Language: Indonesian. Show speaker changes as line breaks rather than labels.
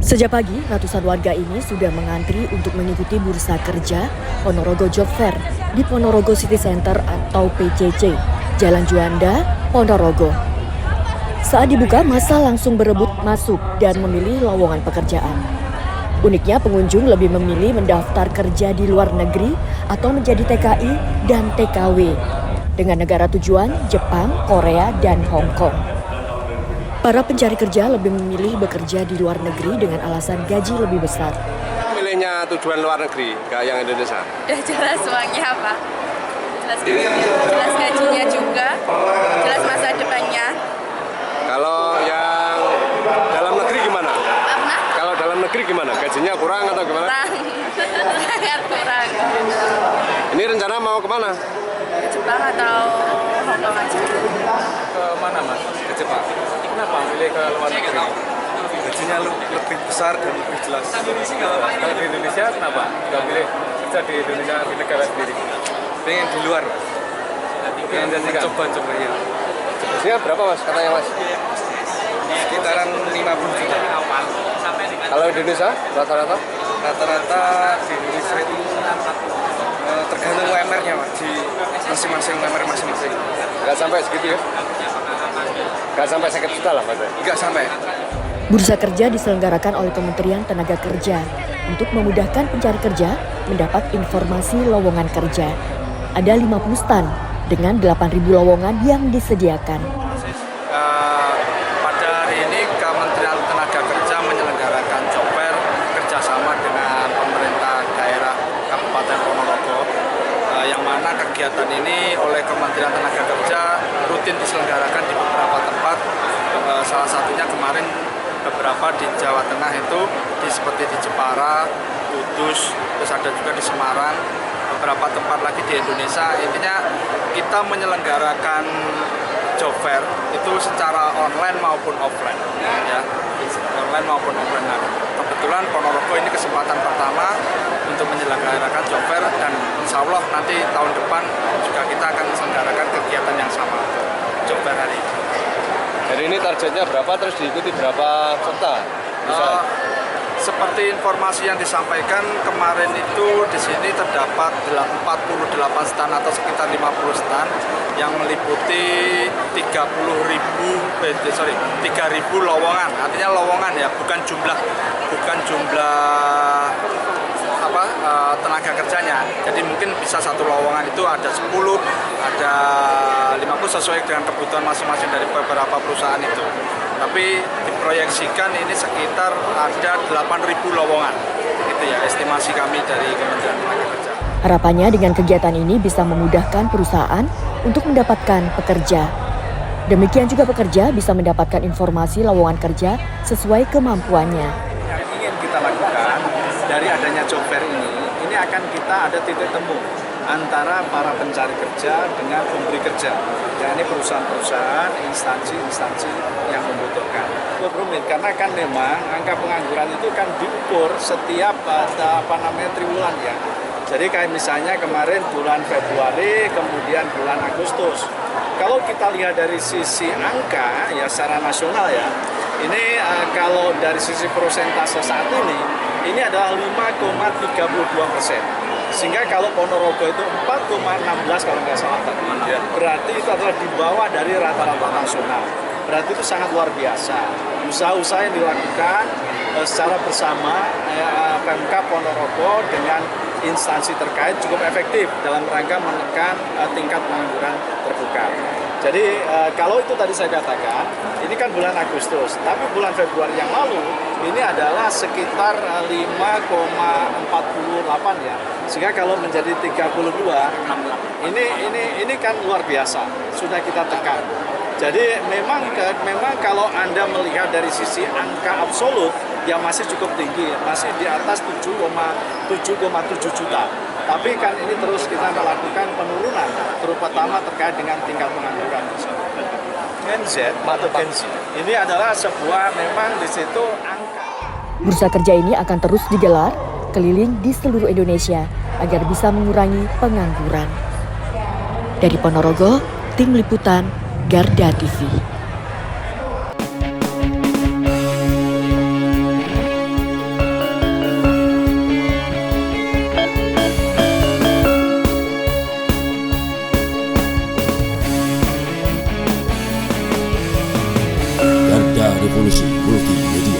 Sejak pagi, ratusan warga ini sudah mengantri untuk mengikuti bursa kerja Ponorogo Job Fair di Ponorogo City Center atau PCC, Jalan Juanda, Ponorogo. Saat dibuka, massa langsung berebut masuk dan memilih lowongan pekerjaan. Uniknya, pengunjung lebih memilih mendaftar kerja di luar negeri atau menjadi TKI dan TKW dengan negara tujuan Jepang, Korea, dan Hong Kong. Para pencari kerja lebih memilih bekerja di luar negeri dengan alasan gaji lebih besar.
Milihnya tujuan luar negeri, nggak yang Indonesia.
Udah jelas uangnya apa, jelas gajinya juga, jelas masa depannya.
Kalau yang dalam negeri gimana?
Apa?
Kalau dalam negeri gimana? Gajinya kurang atau gimana?
Kurang, sangat kurang.
Ini rencana mau kemana?
Ke Jepang atau Hong Kong aja?
Ke mana mas? Ke Jepang. Kenapa pilih ke luar negeri? Gajinya lebih besar dan lebih jelas. Kalau di Indonesia kenapa? Nggak pilih kerja di Indonesia, di negara sendiri. Pengen di luar mas. Pengen coba-coba ya.
Gajinya berapa mas katanya mas?
Sekitaran 50 juta.
Kalau Indonesia rata-rata?
Rata-rata di Indonesia itu tergantung UMR-nya mas. Di masing-masing UMR masing-masing.
Nggak sampai segitu ya? Nggak sampai 1 juta lah mas?
Nggak sampai.
Bursa kerja diselenggarakan oleh Kementerian Tenaga Kerja untuk memudahkan pencari kerja mendapat informasi lowongan kerja. Ada 50 stand dengan 8.000 lowongan yang disediakan.
Pada hari ini Kementerian Tenaga Kerja menyelenggarakan job fair kerjasama dengan pemerintah daerah Kabupaten Ponorogo, yang mana kegiatan ini oleh Kementerian Tenaga Kerja rutin diselenggarakan di beberapa tempat. Salah satunya kemarin beberapa di Jawa Tengah itu seperti di Jepara, Kudus, terus ada juga di Semarang, beberapa tempat lagi di Indonesia. Intinya kita menyelenggarakan job fair itu secara online maupun offline, ya, online maupun offline. Nah, kebetulan Ponorogo ini kesempatan pertama untuk menyelenggarakan job fair, dan insya Allah nanti tahun depan juga kita akan menyelenggarakan kegiatan yang sama, job fair hari ini.
Jadi ini targetnya berapa, terus diikuti berapa peserta?
Seperti informasi yang disampaikan kemarin itu di sini terdapat 48 stand atau sekitar 50 stand yang meliputi 3.000 lowongan. Artinya lowongan ya, bukan jumlah tenaga kerjanya. Jadi mungkin bisa satu lowongan itu ada 10, ada 50 sesuai dengan kebutuhan masing-masing dari beberapa perusahaan itu. Tapi diproyeksikan ini sekitar ada 8.000 lowongan. Itu ya estimasi kami dari Kementerian Tenaga Kerja.
Harapannya dengan kegiatan ini bisa memudahkan perusahaan untuk mendapatkan pekerja. Demikian juga pekerja bisa mendapatkan informasi lowongan kerja sesuai kemampuannya.
Yang ingin kita lakukan dari adanya job fair ini akan kita ada titik temu antara para pencari kerja dengan pemberi kerja. Ya, ini perusahaan-perusahaan, instansi-instansi yang membutuhkan. Cukup rumit karena kan memang angka pengangguran itu kan diukur setiap triwulan ya. Jadi kayak misalnya kemarin bulan Februari, kemudian bulan Agustus. Kalau kita lihat dari sisi angka ya secara nasional ya, ini kalau dari sisi persentase saat ini adalah 5,32%. Sehingga kalau Ponorogo itu 4,16 kalau nggak salah tadi, berarti itu adalah di bawah dari rata-rata nasional. Berarti itu sangat luar biasa. Usaha-usaha yang dilakukan secara bersama Pemkab Ponorogo dengan instansi terkait cukup efektif dalam rangka menekan tingkat pengangguran terbuka. Jadi kalau itu tadi saya katakan, ini kan bulan Agustus, tapi bulan Februari yang lalu ini adalah sekitar 5,48 ya. Sehingga kalau menjadi 32, ini kan luar biasa, sudah kita tekan. Jadi memang kalau Anda melihat dari sisi angka absolut yang masih cukup tinggi, masih di atas 7,7 juta. Tapi kan ini terus kita melakukan penurunan, terutama terkait dengan tingkat pengangguran tersebut. Gen Z atau Gen Z ini adalah sebuah memang di situ angka.
Bursa kerja ini akan terus digelar keliling di seluruh Indonesia agar bisa mengurangi pengangguran. Dari Ponorogo, Tim Liputan Garda TV.
Revolusi Multimedia.